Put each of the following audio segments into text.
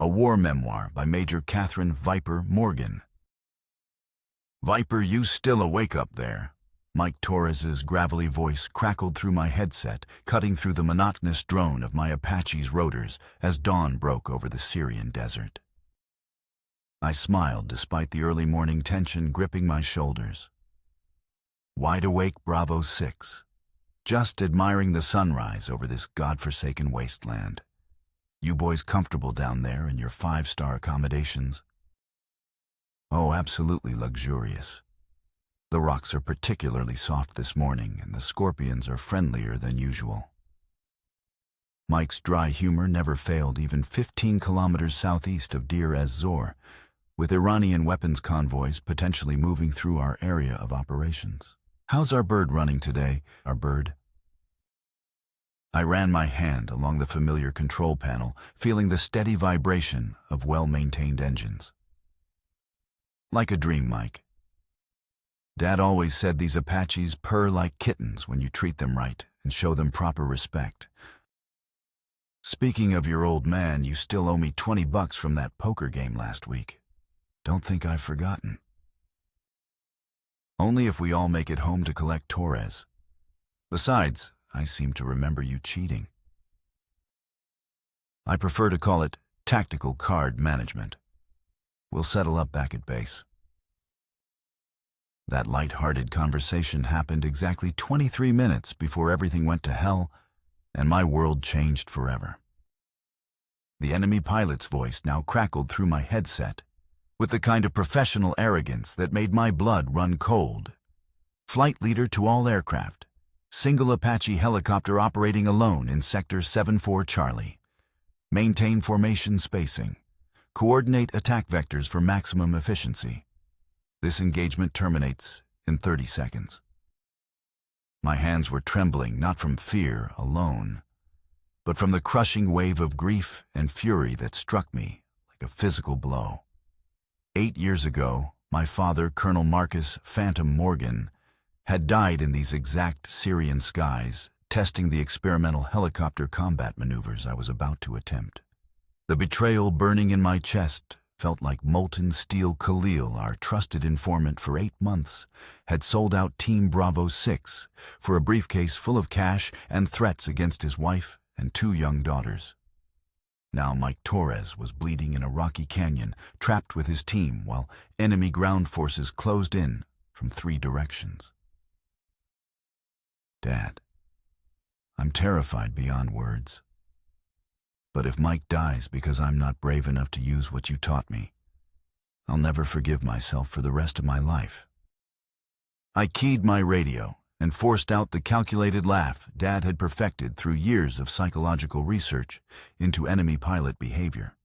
a war memoir by Major Catherine Viper Morgan. "Viper, you still awake up there?" Mike Torres's gravelly voice crackled through my headset, cutting through the monotonous drone of my Apache's rotors as dawn broke over the Syrian desert. I smiled despite the early morning tension gripping my shoulders. Wide awake, Bravo 6, just admiring the sunrise over this godforsaken wasteland. You boys comfortable down there in your 5-star accommodations? Oh, absolutely luxurious. The rocks are particularly soft this morning, and the scorpions are friendlier than usual. Mike's dry humor never failed even 15 kilometers southeast of Deir ez-Zor, with Iranian weapons convoys potentially moving through our area of operations. "How's our bird running today, our bird?" I ran my hand along the familiar control panel, feeling the steady vibration of well-maintained engines. "Like a dream, Mike. Dad always said these Apaches purr like kittens when you treat them right and show them proper respect. Speaking of your old man, you still owe me $20 from that poker game last week. Don't think I've forgotten." "Only if we all make it home to collect Torres. Besides, I seem to remember you cheating." "I prefer to call it tactical card management. We'll settle up back at base." That light-hearted conversation happened exactly 23 minutes before everything went to hell and my world changed forever. The enemy pilot's voice now crackled through my headset with the kind of professional arrogance that made my blood run cold. "Flight leader to all aircraft. Single Apache helicopter operating alone in Sector 74 Charlie. Maintain formation spacing. Coordinate attack vectors for maximum efficiency. This engagement terminates in 30 seconds. My hands were trembling not from fear alone, but from the crushing wave of grief and fury that struck me like a physical blow. 8 years ago, my father, Colonel Marcus Phantom Morgan, had died in these exact Syrian skies, testing the experimental helicopter combat maneuvers I was about to attempt. The betrayal burning in my chest felt like molten steel. Khalil, our trusted informant for 8 months, had sold out Team Bravo 6 for a briefcase full of cash and threats against his wife and 2 young daughters. Now Mike Torres was bleeding in a rocky canyon, trapped with his team while enemy ground forces closed in from 3 directions. "Dad, I'm terrified beyond words. But if Mike dies because I'm not brave enough to use what you taught me, I'll never forgive myself for the rest of my life." I keyed my radio and forced out the calculated laugh Dad had perfected through years of psychological research into enemy pilot behavior.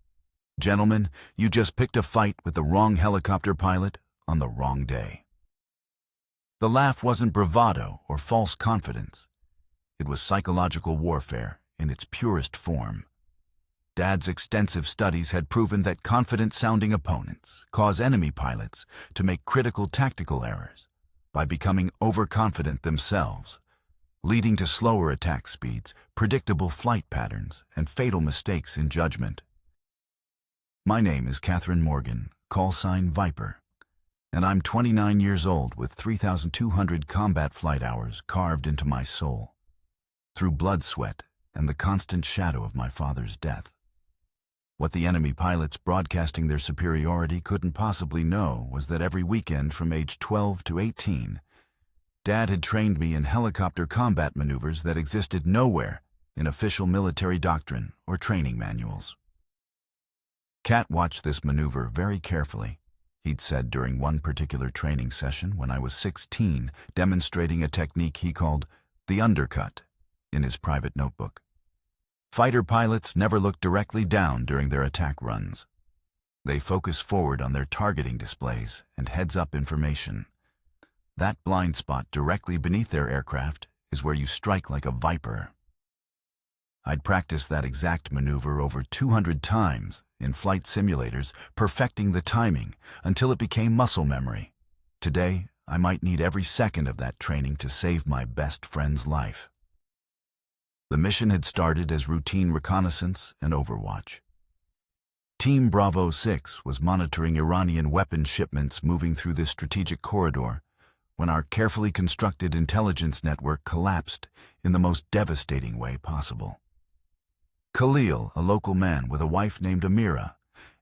"Gentlemen, you just picked a fight with the wrong helicopter pilot on the wrong day." The laugh wasn't bravado or false confidence. It was psychological warfare in its purest form. Dad's extensive studies had proven that confident-sounding opponents cause enemy pilots to make critical tactical errors by becoming overconfident themselves, leading to slower attack speeds, predictable flight patterns, and fatal mistakes in judgment. My name is Catherine Morgan, call sign Viper, and I'm 29 years old with 3,200 combat flight hours carved into my soul, through blood, sweat, and the constant shadow of my father's death. What the enemy pilots broadcasting their superiority couldn't possibly know was that every weekend from age 12 to 18, Dad had trained me in helicopter combat maneuvers that existed nowhere in official military doctrine or training manuals. "Cat, watch this maneuver very carefully," he'd said during one particular training session when I was 16, demonstrating a technique he called the undercut in his private notebook. Fighter pilots never look directly down during their attack runs. They focus forward on their targeting displays and heads-up information. That blind spot directly beneath their aircraft is where you strike like a viper. I'd practiced that exact maneuver over 200 times in flight simulators, perfecting the timing until it became muscle memory. Today, I might need every second of that training to save my best friend's life. The mission had started as routine reconnaissance and overwatch. Team Bravo 6 was monitoring Iranian weapon shipments moving through this strategic corridor when our carefully constructed intelligence network collapsed in the most devastating way possible. Khalil, a local man with a wife named Amira,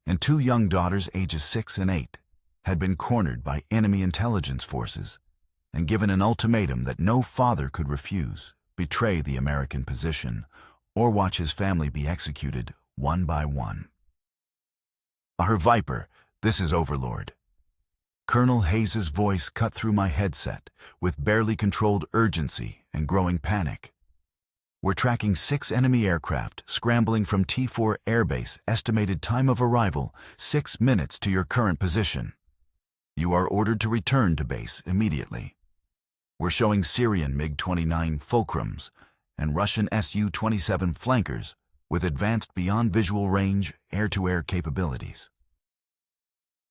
and two young daughters ages 6 and 8, had been cornered by enemy intelligence forces and given an ultimatum that no father could refuse, betray the American position, or watch his family be executed one by one. "Our Viper, this is Overlord." Colonel Hayes's voice cut through my headset with barely controlled urgency and growing panic. "We're tracking 6 enemy aircraft scrambling from T4 airbase. Estimated time of arrival, 6 minutes to your current position. You are ordered to return to base immediately. We're showing Syrian MiG-29 Fulcrums and Russian Su-27 flankers with advanced beyond visual range air-to-air capabilities."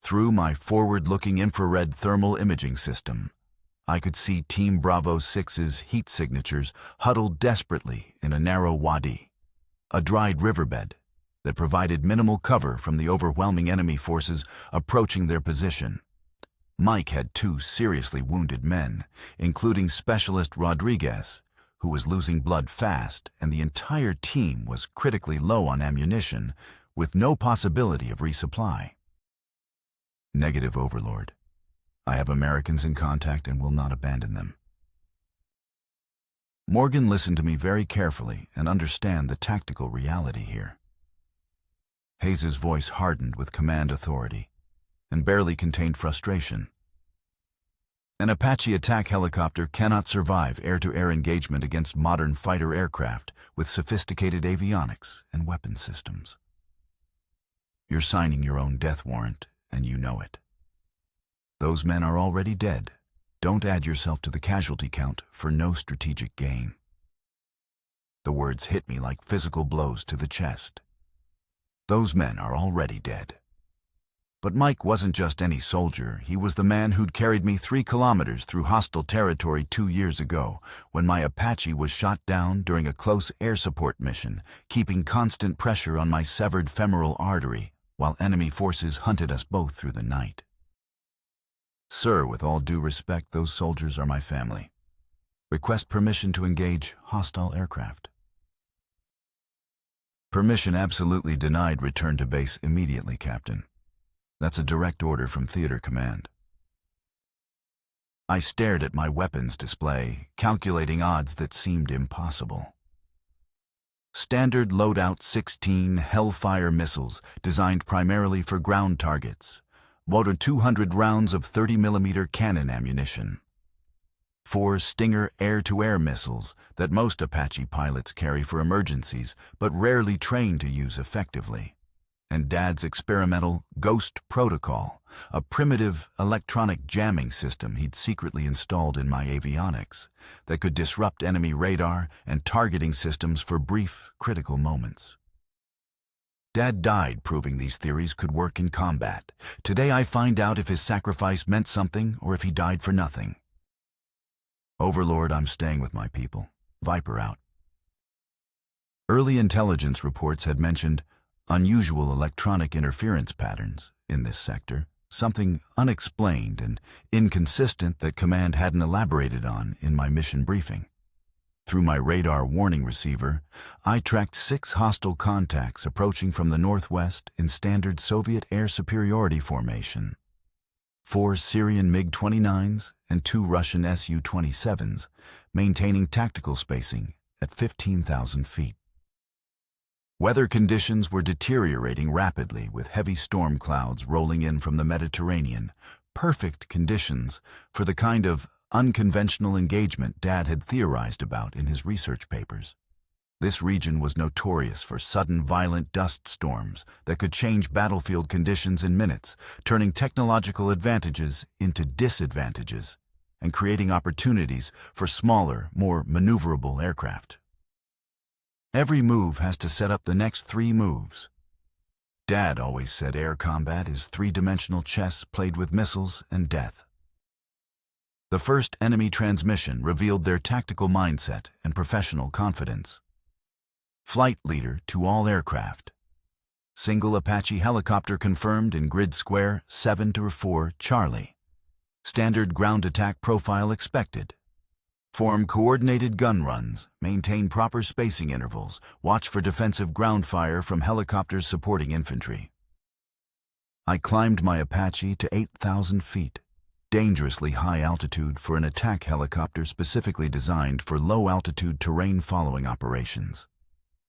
Through my forward-looking infrared thermal imaging system, I could see Team Bravo 6's heat signatures huddled desperately in a narrow wadi, a dried riverbed that provided minimal cover from the overwhelming enemy forces approaching their position. Mike had 2 seriously wounded men, including Specialist Rodriguez, who was losing blood fast, and the entire team was critically low on ammunition, with no possibility of resupply. "Negative, Overlord. I have Americans in contact and will not abandon them." Morgan listened to me very carefully and understand the tactical reality here. Hayes's voice hardened with command authority and barely contained frustration. "An Apache attack helicopter cannot survive air-to-air engagement against modern fighter aircraft with sophisticated avionics and weapon systems. You're signing your own death warrant, and you know it. Those men are already dead. Don't add yourself to the casualty count for no strategic gain." The words hit me like physical blows to the chest. Those men are already dead. But Mike wasn't just any soldier. He was the man who'd carried me 3 kilometers through hostile territory 2 years ago when my Apache was shot down during a close air support mission, keeping constant pressure on my severed femoral artery while enemy forces hunted us both through the night. "Sir, with all due respect, those soldiers are my family. Request permission to engage hostile aircraft." "Permission absolutely denied. Return to base immediately, Captain. That's a direct order from Theater Command." I stared at my weapons display, calculating odds that seemed impossible. Standard loadout 16 Hellfire missiles designed primarily for ground targets, more 200 rounds of 30mm cannon ammunition. 4 Stinger air-to-air missiles that most Apache pilots carry for emergencies but rarely train to use effectively. And Dad's experimental Ghost Protocol, a primitive electronic jamming system he'd secretly installed in my avionics that could disrupt enemy radar and targeting systems for brief, critical moments. Dad died proving these theories could work in combat. Today I find out if his sacrifice meant something or if he died for nothing. "Overlord, I'm staying with my people. Viper out." Early intelligence reports had mentioned unusual electronic interference patterns in this sector, something unexplained and inconsistent that Command hadn't elaborated on in my mission briefing. Through my radar warning receiver, I tracked 6 hostile contacts approaching from the northwest in standard Soviet air superiority formation. 4 Syrian MiG-29s and 2 Russian Su-27s, maintaining tactical spacing at 15,000 feet. Weather conditions were deteriorating rapidly with heavy storm clouds rolling in from the Mediterranean, perfect conditions for the kind of unconventional engagement Dad had theorized about in his research papers. This region was notorious for sudden violent dust storms that could change battlefield conditions in minutes, turning technological advantages into disadvantages and creating opportunities for smaller, more maneuverable aircraft. Every move has to set up the next 3 moves. Dad always said air combat is 3-dimensional chess played with missiles and death. The first enemy transmission revealed their tactical mindset and professional confidence. Flight leader to all aircraft. Single Apache helicopter confirmed in grid square 7-4 Charlie. Standard ground attack profile expected. Form coordinated gun runs, maintain proper spacing intervals, watch for defensive ground fire from helicopters supporting infantry. I climbed my Apache to 8,000 feet, dangerously high altitude for an attack helicopter specifically designed for low-altitude terrain-following operations.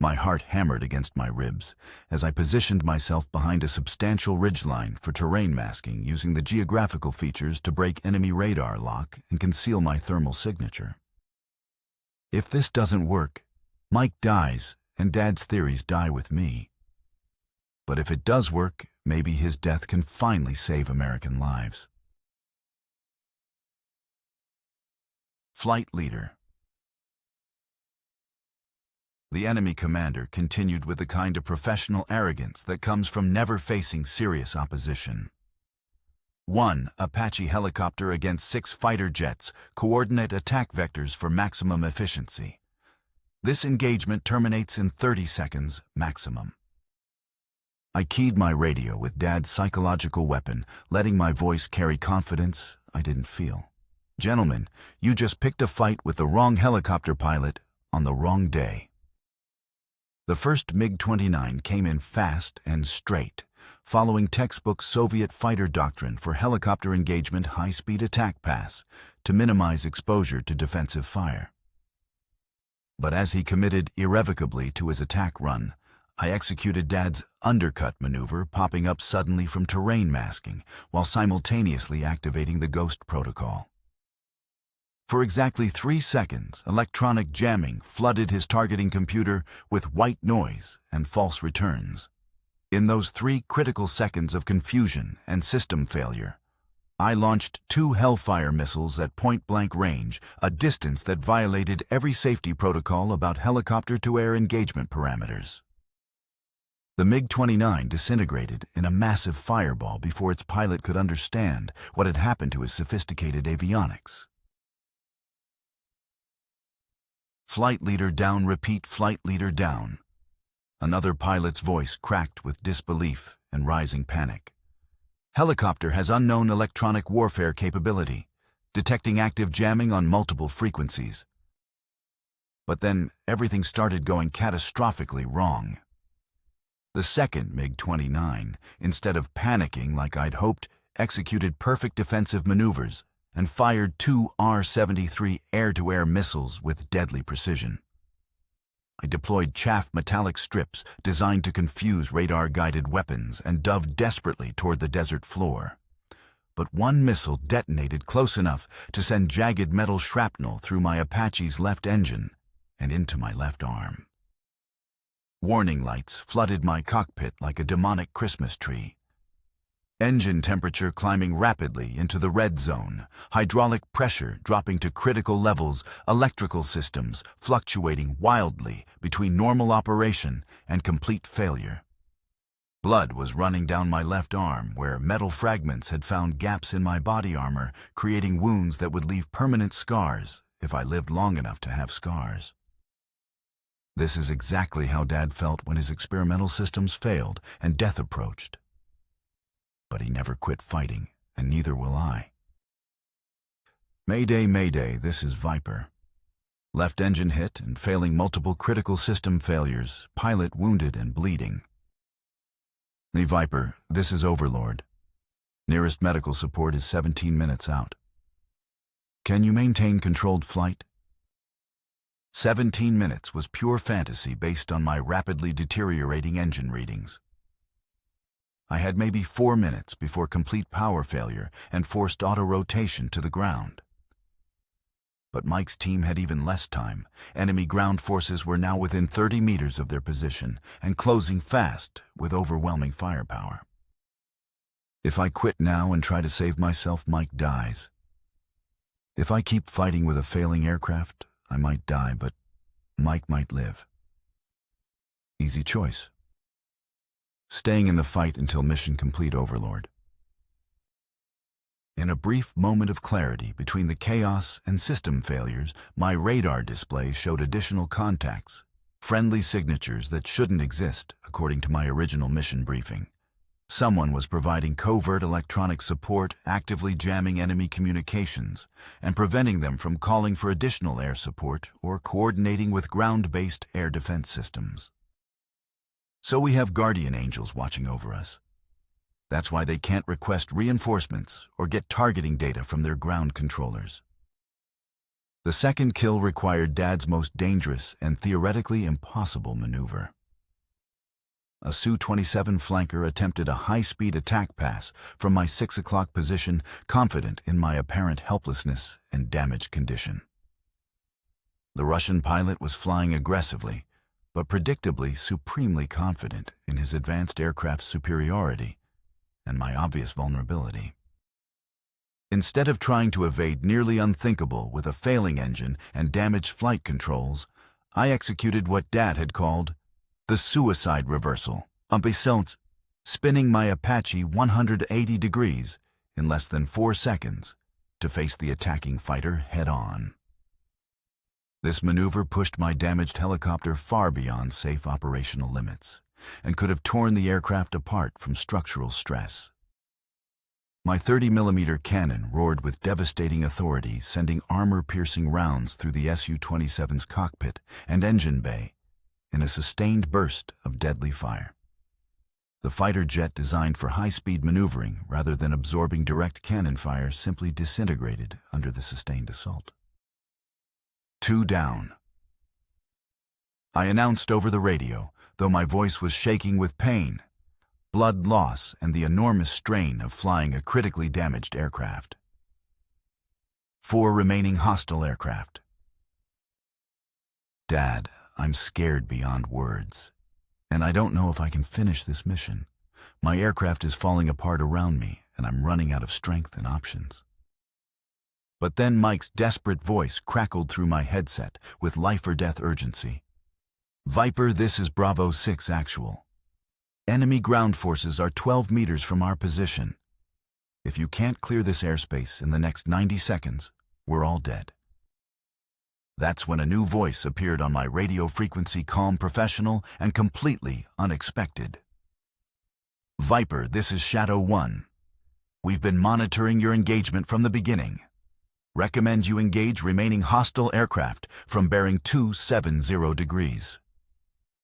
My heart hammered against my ribs as I positioned myself behind a substantial ridgeline for terrain masking, using the geographical features to break enemy radar lock and conceal my thermal signature. If this doesn't work, Mike dies and Dad's theories die with me. But if it does work, maybe his death can finally save American lives. Flight leader. The enemy commander continued with the kind of professional arrogance that comes from never facing serious opposition. 1 Apache helicopter against 6 fighter jets, coordinate attack vectors for maximum efficiency. This engagement terminates in 30 seconds maximum. I keyed my radio with Dad's psychological weapon, letting my voice carry confidence I didn't feel. Gentlemen, you just picked a fight with the wrong helicopter pilot on the wrong day. The first MiG-29 came in fast and straight, following textbook Soviet fighter doctrine for helicopter engagement high-speed attack pass to minimize exposure to defensive fire. But as he committed irrevocably to his attack run, I executed Dad's undercut maneuver, popping up suddenly from terrain masking while simultaneously activating the Ghost protocol. For exactly 3 seconds, electronic jamming flooded his targeting computer with white noise and false returns. In those 3 critical seconds of confusion and system failure, I launched 2 Hellfire missiles at point-blank range, a distance that violated every safety protocol about helicopter-to-air engagement parameters. The MiG-29 disintegrated in a massive fireball before its pilot could understand what had happened to his sophisticated avionics. Flight leader down, repeat, flight leader down. Another pilot's voice cracked with disbelief and rising panic. Helicopter has unknown electronic warfare capability, detecting active jamming on multiple frequencies. But then everything started going catastrophically wrong. The second MiG-29, instead of panicking like I'd hoped, executed perfect defensive maneuvers and fired 2 R-73 air-to-air missiles with deadly precision. I deployed chaff metallic strips designed to confuse radar-guided weapons and dove desperately toward the desert floor. But one missile detonated close enough to send jagged metal shrapnel through my Apache's left engine and into my left arm. Warning lights flooded my cockpit like a demonic Christmas tree. Engine temperature climbing rapidly into the red zone, hydraulic pressure dropping to critical levels, electrical systems fluctuating wildly between normal operation and complete failure. Blood was running down my left arm, where metal fragments had found gaps in my body armor, creating wounds that would leave permanent scars if I lived long enough to have scars. This is exactly how Dad felt when his experimental systems failed and death approached. But he never quit fighting, and neither will I. Mayday, mayday, this is Viper. Left engine hit and failing multiple critical system failures, pilot wounded and bleeding. The Viper, this is Overlord. Nearest medical support is 17 minutes out. Can you maintain controlled flight? 17 minutes was pure fantasy based on my rapidly deteriorating engine readings. I had maybe 4 minutes before complete power failure and forced auto-rotation to the ground. But Mike's team had even less time. Enemy ground forces were now within 30 meters of their position and closing fast with overwhelming firepower. If I quit now and try to save myself, Mike dies. If I keep fighting with a failing aircraft, I might die, but Mike might live. Easy choice. Staying in the fight until mission complete, Overlord. In a brief moment of clarity between the chaos and system failures, my radar display showed additional contacts Friendly signatures that shouldn't exist, according to my original mission briefing. Someone was providing covert electronic support, actively jamming enemy communications, and preventing them from calling for additional air support or coordinating with ground-based air defense systems. So we have guardian angels watching over us. That's why they can't request reinforcements or get targeting data from their ground controllers. The second kill required Dad's most dangerous and theoretically impossible maneuver. A Su-27 flanker attempted a high-speed attack pass from my 6 o'clock position, confident in my apparent helplessness and damaged condition. The Russian pilot was flying aggressively, but predictably supremely confident in his advanced aircraft's superiority and my obvious vulnerability. Instead of trying to evade nearly unthinkable with a failing engine and damaged flight controls, I executed what Dad had called the suicide reversal, spinning my Apache 180 degrees in less than 4 seconds to face the attacking fighter head-on. This maneuver pushed my damaged helicopter far beyond safe operational limits and could have torn the aircraft apart from structural stress. My 30mm cannon roared with devastating authority, sending armor-piercing rounds through the Su-27's cockpit and engine bay in a sustained burst of deadly fire. The fighter jet designed for high-speed maneuvering rather than absorbing direct cannon fire simply disintegrated under the sustained assault. 2 down. I announced over the radio, though my voice was shaking with pain, blood loss, and the enormous strain of flying a critically damaged aircraft. 4 remaining hostile aircraft. Dad, I'm scared beyond words, and I don't know if I can finish this mission. My aircraft is falling apart around me, and I'm running out of strength and options. But then Mike's desperate voice crackled through my headset with life-or-death urgency. Viper, this is Bravo 6 actual. Enemy ground forces are 12 meters from our position. If you can't clear this airspace in the next 90 seconds, we're all dead. That's when a new voice appeared on my radio frequency, calm, professional, and completely unexpected. Viper, this is Shadow 1. We've been monitoring your engagement from the beginning. Recommend you engage remaining hostile aircraft from bearing 270 degrees.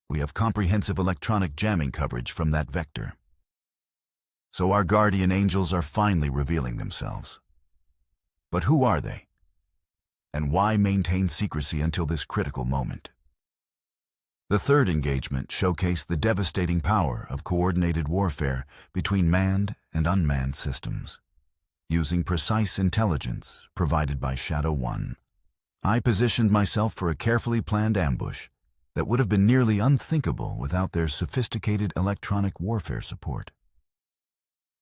We have comprehensive electronic jamming coverage from that vector. So our guardian angels are finally revealing themselves. But who are they? And why maintain secrecy until this critical moment? The third engagement showcased the devastating power of coordinated warfare between manned and unmanned systems. Using precise intelligence provided by Shadow 1, I positioned myself for a carefully planned ambush that would have been nearly unthinkable without their sophisticated electronic warfare support.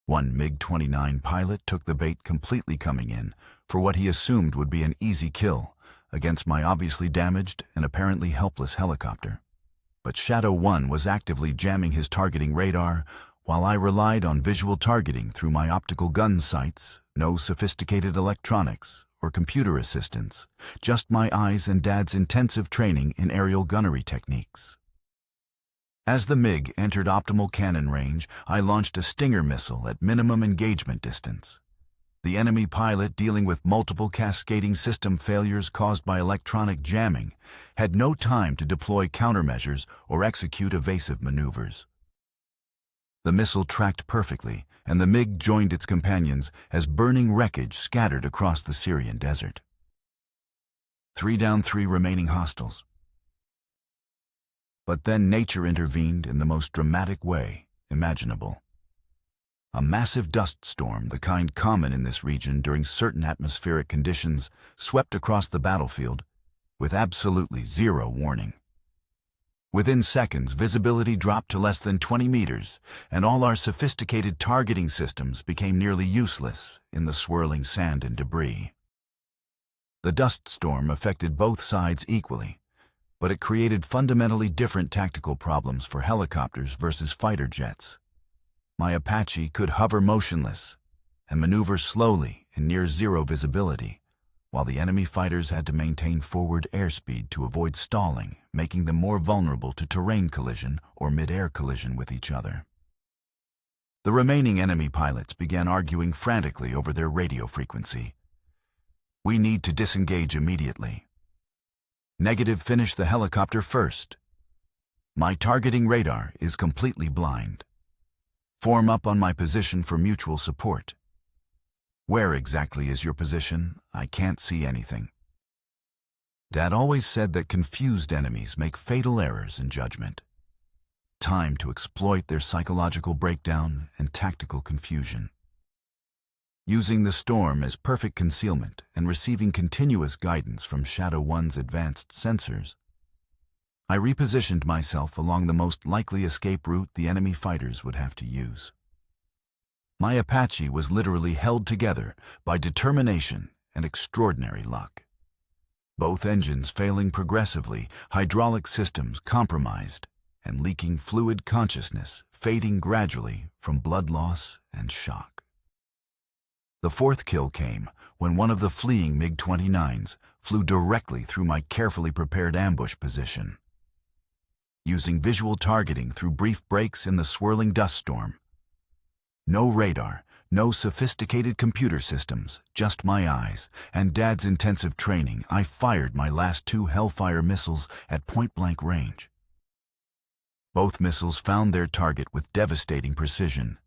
One MiG-29 pilot took the bait, completely coming in for what he assumed would be an easy kill against my obviously damaged and apparently helpless helicopter. But Shadow 1 was actively jamming his targeting radar while I relied on visual targeting through my optical gun sights, no sophisticated electronics or computer assistance, just my eyes and Dad's intensive training in aerial gunnery techniques. As the MiG entered optimal cannon range, I launched a Stinger missile at minimum engagement distance. The enemy pilot, dealing with multiple cascading system failures caused by electronic jamming, had no time to deploy countermeasures or execute evasive maneuvers. The missile tracked perfectly, and the MiG joined its companions as burning wreckage scattered across the Syrian desert. 3 down, 3 remaining hostiles. But then nature intervened in the most dramatic way imaginable. A massive dust storm, the kind common in this region during certain atmospheric conditions, swept across the battlefield with absolutely zero warning. Within seconds, visibility dropped to less than 20 meters, and all our sophisticated targeting systems became nearly useless in the swirling sand and debris. The dust storm affected both sides equally, but it created fundamentally different tactical problems for helicopters versus fighter jets. My Apache could hover motionless and maneuver slowly in near zero visibility, while the enemy fighters had to maintain forward airspeed to avoid stalling, making them more vulnerable to terrain collision or mid-air collision with each other. The remaining enemy pilots began arguing frantically over their radio frequency. "We need to disengage immediately." "Negative, finish the helicopter first." "My targeting radar is completely blind." "Form up on my position for mutual support." "Where exactly is your position? I can't see anything." Dad always said that confused enemies make fatal errors in judgment. Time to exploit their psychological breakdown and tactical confusion. Using the storm as perfect concealment and receiving continuous guidance from Shadow 1's advanced sensors, I repositioned myself along the most likely escape route the enemy fighters would have to use. My Apache was literally held together by determination and extraordinary luck. Both engines failing progressively, hydraulic systems compromised, and leaking fluid consciousness fading gradually from blood loss and shock. The fourth kill came when one of the fleeing MiG-29s flew directly through my carefully prepared ambush position. Using visual targeting through brief breaks in the swirling dust storm. No radar, no sophisticated computer systems, just my eyes and Dad's intensive training, I fired my last 2 Hellfire missiles at point-blank range. Both missiles found their target with devastating precision,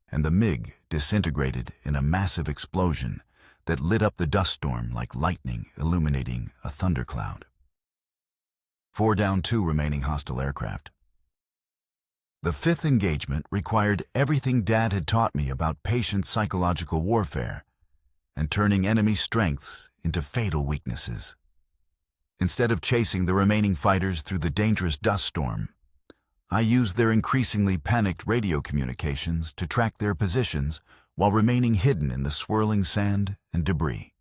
and the MiG disintegrated in a massive explosion that lit up the dust storm like lightning illuminating a thundercloud. 4 down, 2 remaining hostile aircraft. The fifth engagement required everything Dad had taught me about patient psychological warfare and turning enemy strengths into fatal weaknesses. Instead of chasing the remaining fighters through the dangerous dust storm, I used their increasingly panicked radio communications to track their positions while remaining hidden in the swirling sand and debris.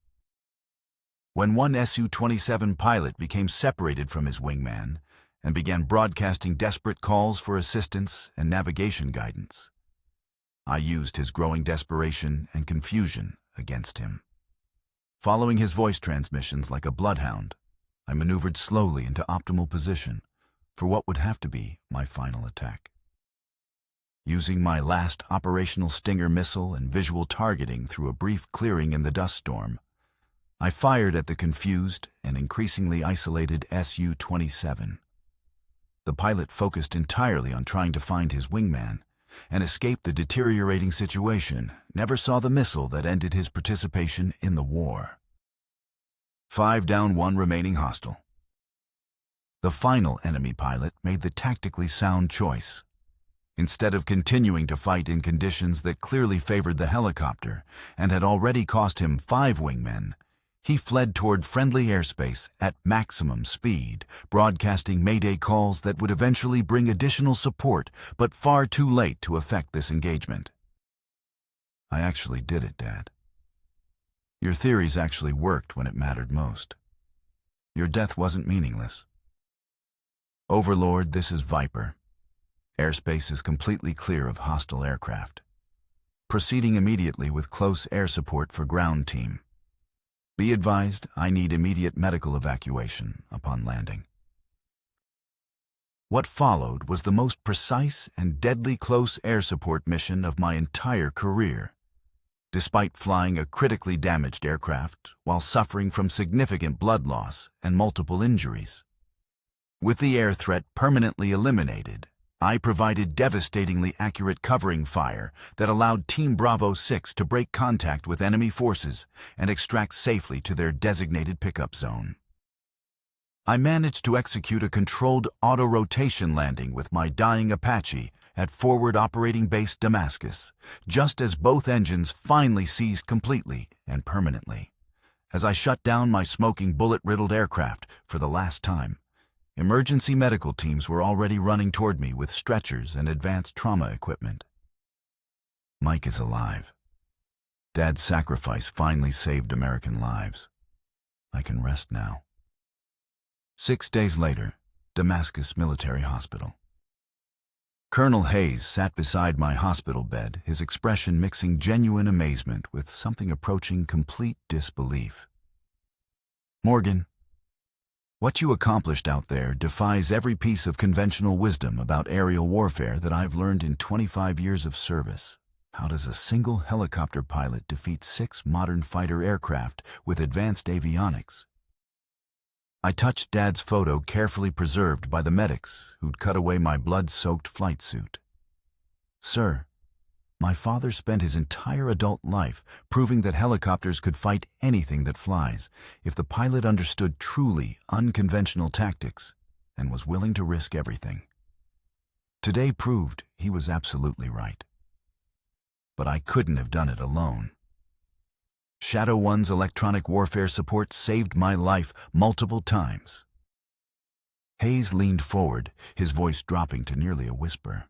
When one Su-27 pilot became separated from his wingman and began broadcasting desperate calls for assistance and navigation guidance, I used his growing desperation and confusion against him. Following his voice transmissions like a bloodhound, I maneuvered slowly into optimal position for what would have to be my final attack. Using my last operational Stinger missile and visual targeting through a brief clearing in the dust storm, I fired at the confused and increasingly isolated Su-27. The pilot focused entirely on trying to find his wingman and escape the deteriorating situation, never saw the missile that ended his participation in the war. 5 down, 1 remaining hostile. The final enemy pilot made the tactically sound choice. Instead of continuing to fight in conditions that clearly favored the helicopter and had already cost him 5 wingmen, he fled toward friendly airspace at maximum speed, broadcasting mayday calls that would eventually bring additional support, but far too late to effect this engagement. I actually did it, Dad. Your theories actually worked when it mattered most. Your death wasn't meaningless. Overlord, this is Viper. Airspace is completely clear of hostile aircraft. Proceeding immediately with close air support for ground team. Be advised, I need immediate medical evacuation upon landing. What followed was the most precise and deadly close air support mission of my entire career. Despite flying a critically damaged aircraft while suffering from significant blood loss and multiple injuries. With the air threat permanently eliminated, I provided devastatingly accurate covering fire that allowed Team Bravo 6 to break contact with enemy forces and extract safely to their designated pickup zone. I managed to execute a controlled auto-rotation landing with my dying Apache at Forward Operating Base Damascus, just as both engines finally ceased completely and permanently. As I shut down my smoking bullet-riddled aircraft for the last time, emergency medical teams were already running toward me with stretchers and advanced trauma equipment. Mike is alive. Dad's sacrifice finally saved American lives. I can rest now. 6 days later, Damascus Military Hospital. Colonel Hayes sat beside my hospital bed, his expression mixing genuine amazement with something approaching complete disbelief. Morgan, what you accomplished out there defies every piece of conventional wisdom about aerial warfare that I've learned in 25 years of service. How does a single helicopter pilot defeat 6 modern fighter aircraft with advanced avionics? I touched Dad's photo, carefully preserved by the medics who'd cut away my blood-soaked flight suit. Sir, my father spent his entire adult life proving that helicopters could fight anything that flies if the pilot understood truly unconventional tactics and was willing to risk everything. Today proved he was absolutely right. But I couldn't have done it alone. Shadow One's electronic warfare support saved my life multiple times. Hayes leaned forward, his voice dropping to nearly a whisper.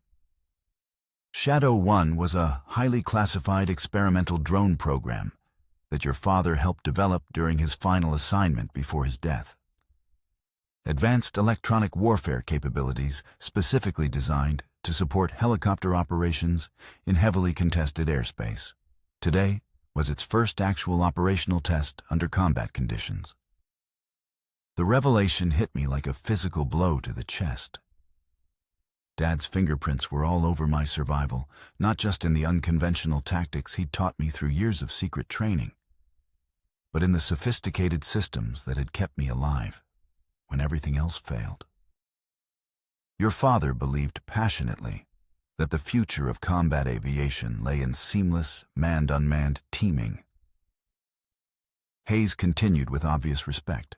Shadow One was a highly classified experimental drone program that your father helped develop during his final assignment before his death. Advanced electronic warfare capabilities specifically designed to support helicopter operations in heavily contested airspace. Today was its first actual operational test under combat conditions. The revelation hit me like a physical blow to the chest. Dad's fingerprints were all over my survival, not just in the unconventional tactics he'd taught me through years of secret training, but in the sophisticated systems that had kept me alive when everything else failed. Your father believed passionately that the future of combat aviation lay in seamless, manned-unmanned teaming. Hayes continued with obvious respect.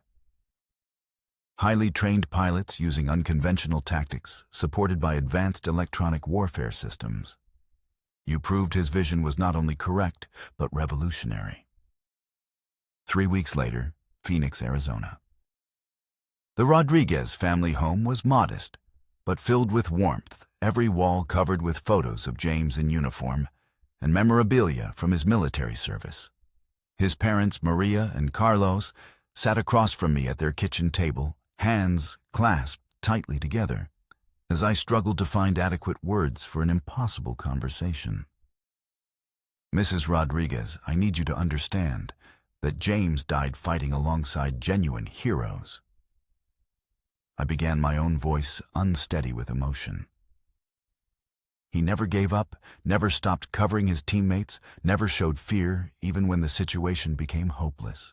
Highly trained pilots using unconventional tactics, supported by advanced electronic warfare systems. You proved his vision was not only correct, but revolutionary. 3 weeks later, Phoenix, Arizona. The Rodriguez family home was modest, but filled with warmth, every wall covered with photos of James in uniform and memorabilia from his military service. His parents, Maria and Carlos, sat across from me at their kitchen table, hands clasped tightly together, as I struggled to find adequate words for an impossible conversation. Mrs. Rodriguez, I need you to understand that James died fighting alongside genuine heroes. I began, my own voice unsteady with emotion. He never gave up, never stopped covering his teammates, never showed fear, even when the situation became hopeless.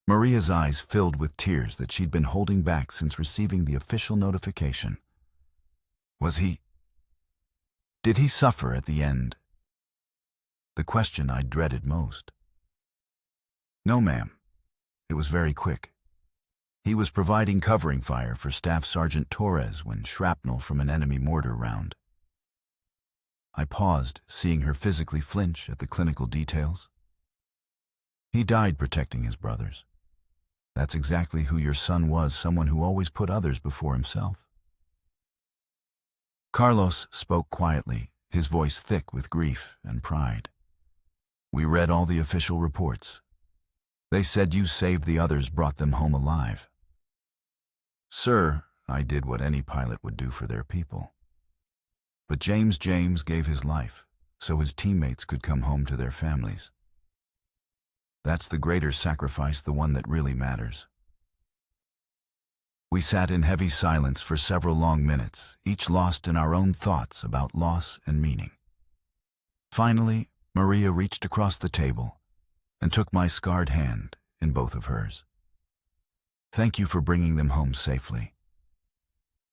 Maria's eyes filled with tears that she'd been holding back since receiving the official notification. Did he suffer at the end? The question I dreaded most. No, ma'am. It was very quick. He was providing covering fire for Staff Sergeant Torres when shrapnel from an enemy mortar round. I paused, seeing her physically flinch at the clinical details. He died protecting his brothers. That's exactly who your son was, someone who always put others before himself. Carlos spoke quietly, his voice thick with grief and pride. We read all the official reports. They said you saved the others, brought them home alive. Sir, I did what any pilot would do for their people. But James gave his life so his teammates could come home to their families. That's the greater sacrifice, the one that really matters. We sat in heavy silence for several long minutes, each lost in our own thoughts about loss and meaning. Finally, Maria reached across the table and took my scarred hand in both of hers. Thank you for bringing them home safely.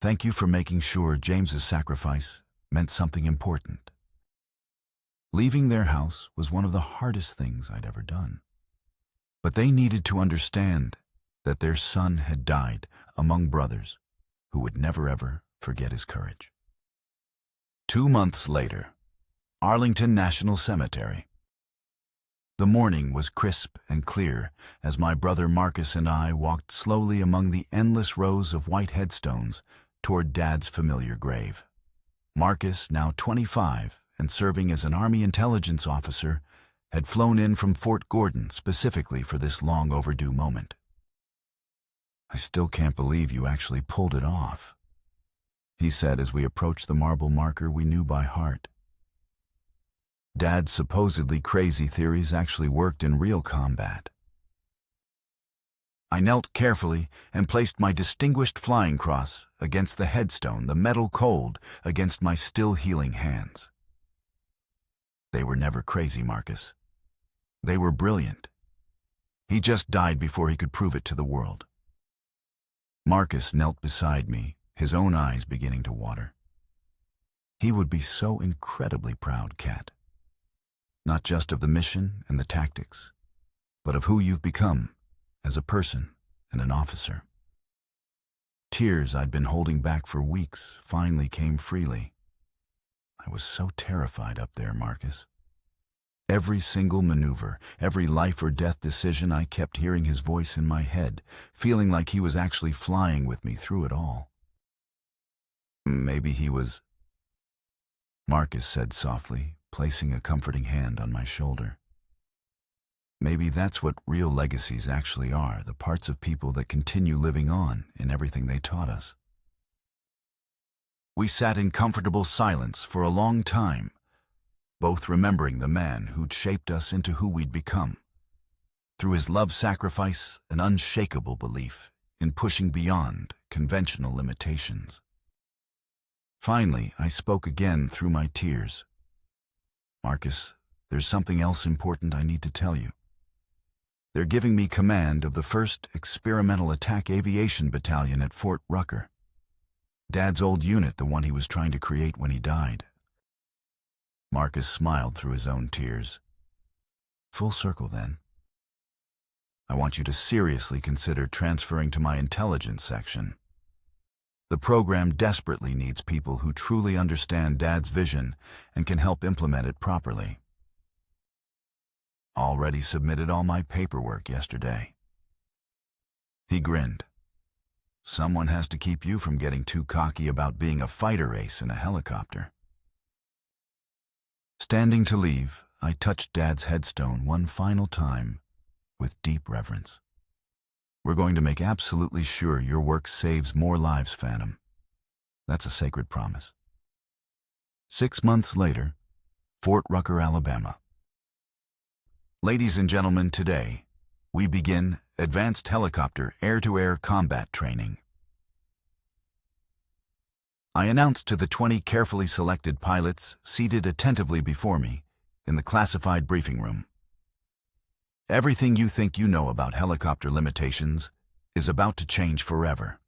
Thank you for making sure James's sacrifice meant something important. Leaving their house was one of the hardest things I'd ever done. But they needed to understand that their son had died among brothers who would never ever forget his courage. 2 months later, Arlington National Cemetery. The morning was crisp and clear as my brother Marcus and I walked slowly among the endless rows of white headstones toward Dad's familiar grave. Marcus, now 25 and serving as an Army intelligence officer, had flown in from Fort Gordon specifically for this long overdue moment. I still can't believe you actually pulled it off, he said as we approached the marble marker we knew by heart. Dad's supposedly crazy theories actually worked in real combat. I knelt carefully and placed my distinguished flying cross against the headstone, the metal cold against my still healing hands. They were never crazy, Marcus. They were brilliant. He just died before he could prove it to the world. Marcus knelt beside me, his own eyes beginning to water. He would be so incredibly proud, Kat. Not just of the mission and the tactics, but of who you've become as a person and an officer. Tears I'd been holding back for weeks finally came freely. I was so terrified up there, Marcus. Every single maneuver, every life or death decision, I kept hearing his voice in my head, feeling like he was actually flying with me through it all. Maybe he was, Marcus said softly, placing a comforting hand on my shoulder. Maybe that's what real legacies actually are, the parts of people that continue living on in everything they taught us. We sat in comfortable silence for a long time, both remembering the man who'd shaped us into who we'd become, through his love, sacrifice, and unshakable belief in pushing beyond conventional limitations. Finally, I spoke again through my tears. Marcus, there's something else important I need to tell you. They're giving me command of the 1st Experimental Attack Aviation Battalion at Fort Rucker. Dad's old unit, the one he was trying to create when he died. Marcus smiled through his own tears. Full circle, then. I want you to seriously consider transferring to my intelligence section. The program desperately needs people who truly understand Dad's vision and can help implement it properly. Already submitted all my paperwork yesterday. He grinned. Someone has to keep you from getting too cocky about being a fighter ace in a helicopter. Standing to leave, I touched Dad's headstone one final time with deep reverence. We're going to make absolutely sure your work saves more lives, Phantom. That's a sacred promise. 6 months later, Fort Rucker, Alabama. Ladies and gentlemen, today, we begin Advanced Helicopter Air-to-Air Combat Training. I announced to the 20 carefully selected pilots seated attentively before me in the classified briefing room. Everything you think you know about helicopter limitations is about to change forever.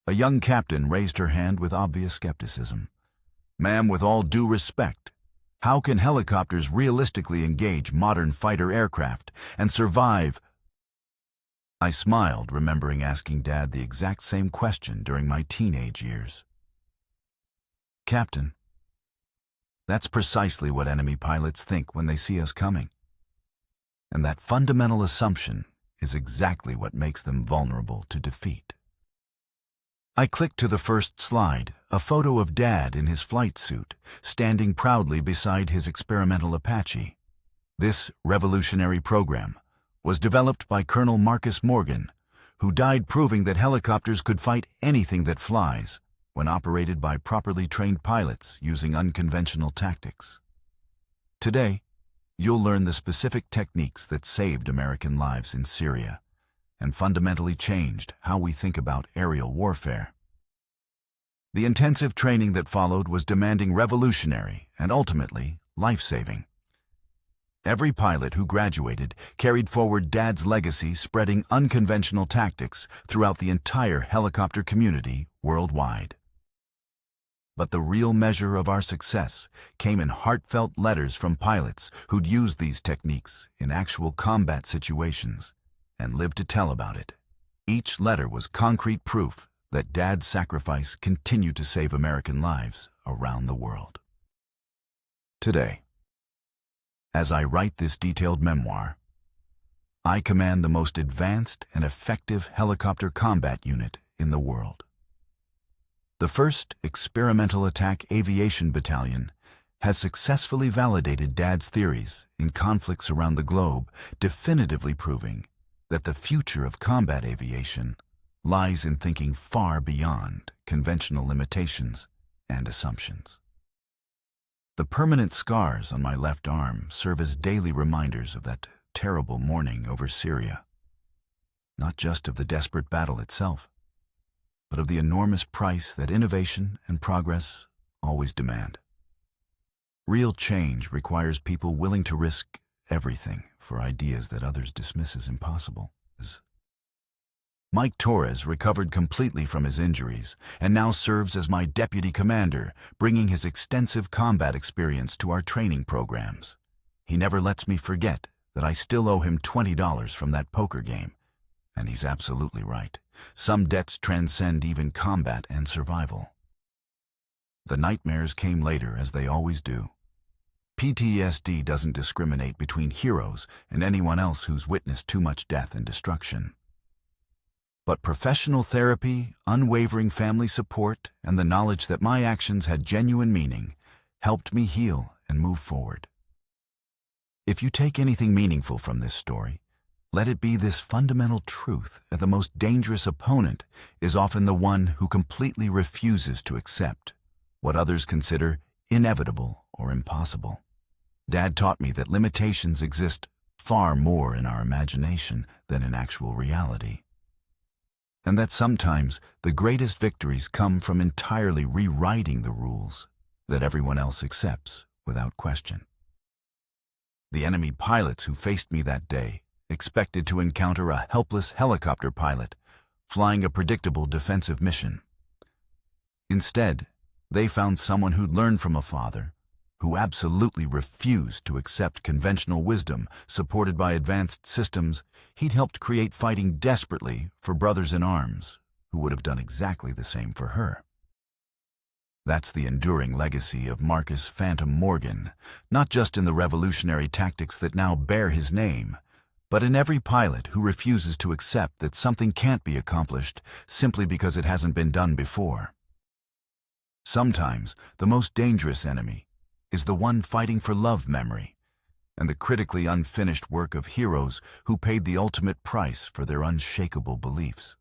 A young captain raised her hand with obvious skepticism. Ma'am, with all due respect, how can helicopters realistically engage modern fighter aircraft and survive? I smiled, remembering asking Dad the exact same question during my teenage years. Captain, that's precisely what enemy pilots think when they see us coming. And that fundamental assumption is exactly what makes them vulnerable to defeat. I clicked to the first slide, a photo of Dad in his flight suit, standing proudly beside his experimental Apache. This revolutionary program was developed by Colonel Marcus Morgan, who died proving that helicopters could fight anything that flies when operated by properly trained pilots using unconventional tactics. Today, you'll learn the specific techniques that saved American lives in Syria and fundamentally changed how we think about aerial warfare. The intensive training that followed was demanding, revolutionary, and ultimately life-saving. Every pilot who graduated carried forward Dad's legacy, spreading unconventional tactics throughout the entire helicopter community worldwide. But the real measure of our success came in heartfelt letters from pilots who'd used these techniques in actual combat situations and lived to tell about it. Each letter was concrete proof that Dad's sacrifice continued to save American lives around the world. Today, as I write this detailed memoir, I command the most advanced and effective helicopter combat unit in the world. The 1st Experimental Attack Aviation Battalion has successfully validated Dad's theories in conflicts around the globe, definitively proving that the future of combat aviation lies in thinking far beyond conventional limitations and assumptions. The permanent scars on my left arm serve as daily reminders of that terrible morning over Syria. not just of the desperate battle itself, but of the enormous price that innovation and progress always demand. Real change requires people willing to risk everything for ideas that others dismiss as impossible. Mike Torres recovered completely from his injuries and now serves as my deputy commander, bringing his extensive combat experience to our training programs. He never lets me forget that I still owe him $20 from that poker game. And he's absolutely right. Some debts transcend even combat and survival. The nightmares came later, as they always do. PTSD doesn't discriminate between heroes and anyone else who's witnessed too much death and destruction. But professional therapy, unwavering family support, and the knowledge that my actions had genuine meaning helped me heal and move forward. If you take anything meaningful from this story, let it be this fundamental truth that the most dangerous opponent is often the one who completely refuses to accept what others consider inevitable or impossible. Dad taught me that limitations exist far more in our imagination than in actual reality, and that sometimes the greatest victories come from entirely rewriting the rules that everyone else accepts without question. The enemy pilots who faced me that day expected to encounter a helpless helicopter pilot flying a predictable defensive mission. Instead, they found someone who'd learned from a father who absolutely refused to accept conventional wisdom supported by advanced systems he'd helped create, fighting desperately for brothers in arms who would have done exactly the same for her. That's the enduring legacy of Marcus Phantom Morgan, not just in the revolutionary tactics that now bear his name, but in every pilot who refuses to accept that something can't be accomplished simply because it hasn't been done before. Sometimes the most dangerous enemy is the one fighting for love memory and the critically unfinished work of heroes who paid the ultimate price for their unshakable beliefs.